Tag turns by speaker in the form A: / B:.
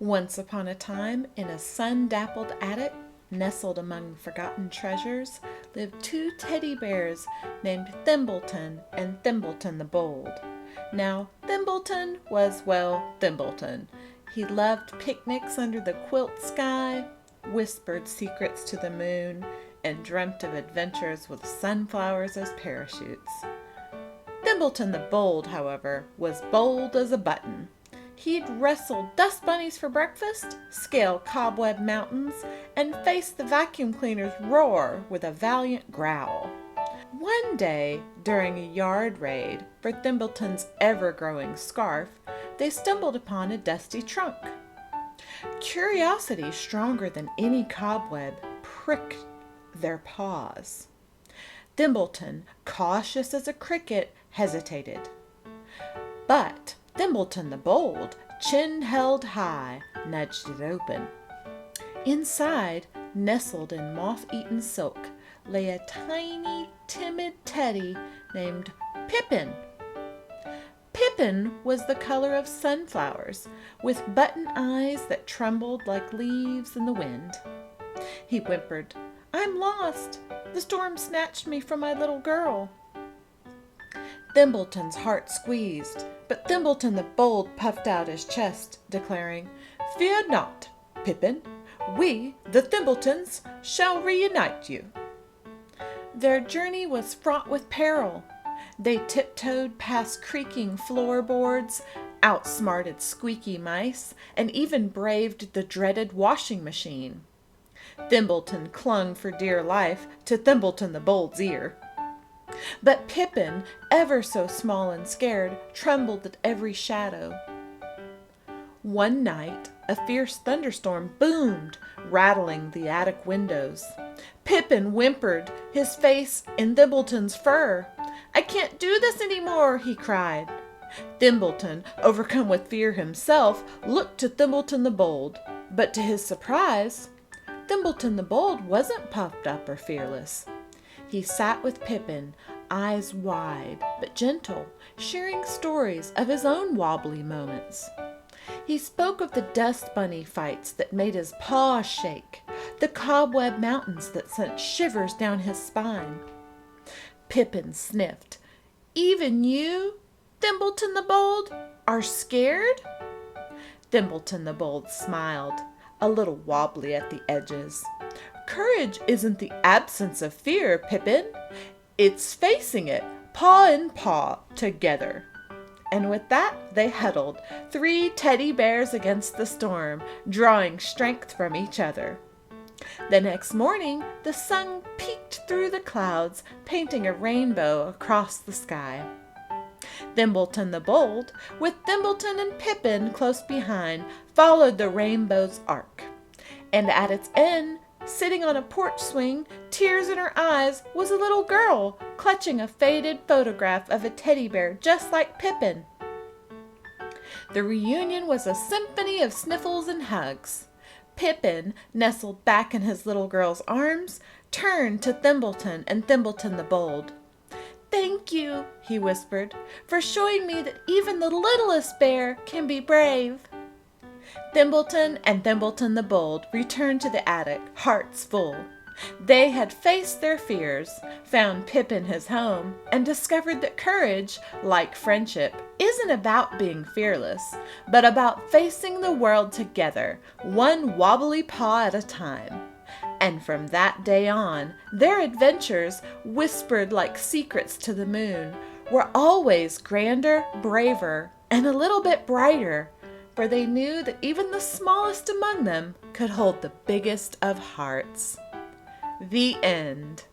A: Once upon a time, in a sun-dappled attic, nestled among forgotten treasures, lived two teddy bears named Thimbleton and Thimbleton the Bold. Now, Thimbleton was, well, Thimbleton. He loved picnics under the quilt sky, whispered secrets to the moon, and dreamt of adventures with sunflowers as parachutes. Thimbleton the Bold, however, was bold as a button. He'd wrestle dust bunnies for breakfast, scale cobweb mountains, and face the vacuum cleaner's roar with a valiant growl. One day, during a yard raid for Thimbleton's ever-growing scarf, they stumbled upon a dusty trunk. Curiosity, stronger than any cobweb, pricked their paws. Thimbleton, cautious as a cricket, hesitated. But Thimbleton the Bold, chin held high, nudged it open. Inside, nestled in moth-eaten silk, lay a tiny, timid teddy named Pippen. Pippen was the color of sunflowers, with button eyes that trembled like leaves in the wind. He whimpered, "I'm lost. The storm snatched me from my little girl." Thimbleton's heart squeezed, but Thimbleton the Bold puffed out his chest, declaring, "Fear not, Pippen. We, the Thimbletons, shall reunite you." Their journey was fraught with peril. They tiptoed past creaking floorboards, outsmarted squeaky mice, and even braved the dreaded washing machine. Thimbleton clung for dear life to Thimbleton the Bold's ear. But Pippen, ever so small and scared, trembled at every shadow. One night, a fierce thunderstorm boomed, rattling the attic windows. Pippen whimpered, his face in Thimbleton's fur. "I can't do this any more," he cried. Thimbleton, overcome with fear himself, looked to Thimbleton the Bold, but to his surprise, Thimbleton the Bold wasn't puffed up or fearless. He sat with Pippen, eyes wide but gentle, sharing stories of his own wobbly moments. He spoke of the dust bunny fights that made his paws shake, the cobweb mountains that sent shivers down his spine. Pippen sniffed. "Even you, Thimbleton the Bold, are scared?" Thimbleton the Bold smiled, a little wobbly at the edges. "Courage isn't the absence of fear, Pippen. It's facing it, paw in paw, together." And with that, they huddled, three teddy bears against the storm, drawing strength from each other. The next morning, the sun peeked through the clouds, painting a rainbow across the sky. Thimbleton the Bold, with Thimbleton and Pippen close behind, followed the rainbow's arc. And at its end, sitting on a porch swing, tears in her eyes, was a little girl, clutching a faded photograph of a teddy bear just like Pippen. The reunion was a symphony of sniffles and hugs. Pippen, nestled back in his little girl's arms, turned to Thimbleton and Thimbleton the Bold. "Thank you," he whispered, "for showing me that even the littlest bear can be brave." Thimbleton and Thimbleton the Bold returned to the attic, hearts full. They had faced their fears, found Pippen his home, and discovered that courage, like friendship, isn't about being fearless, but about facing the world together, one wobbly paw at a time. And from that day on, their adventures, whispered like secrets to the moon, were always grander, braver, and a little bit brighter, for they knew that even the smallest among them could hold the biggest of hearts. The end.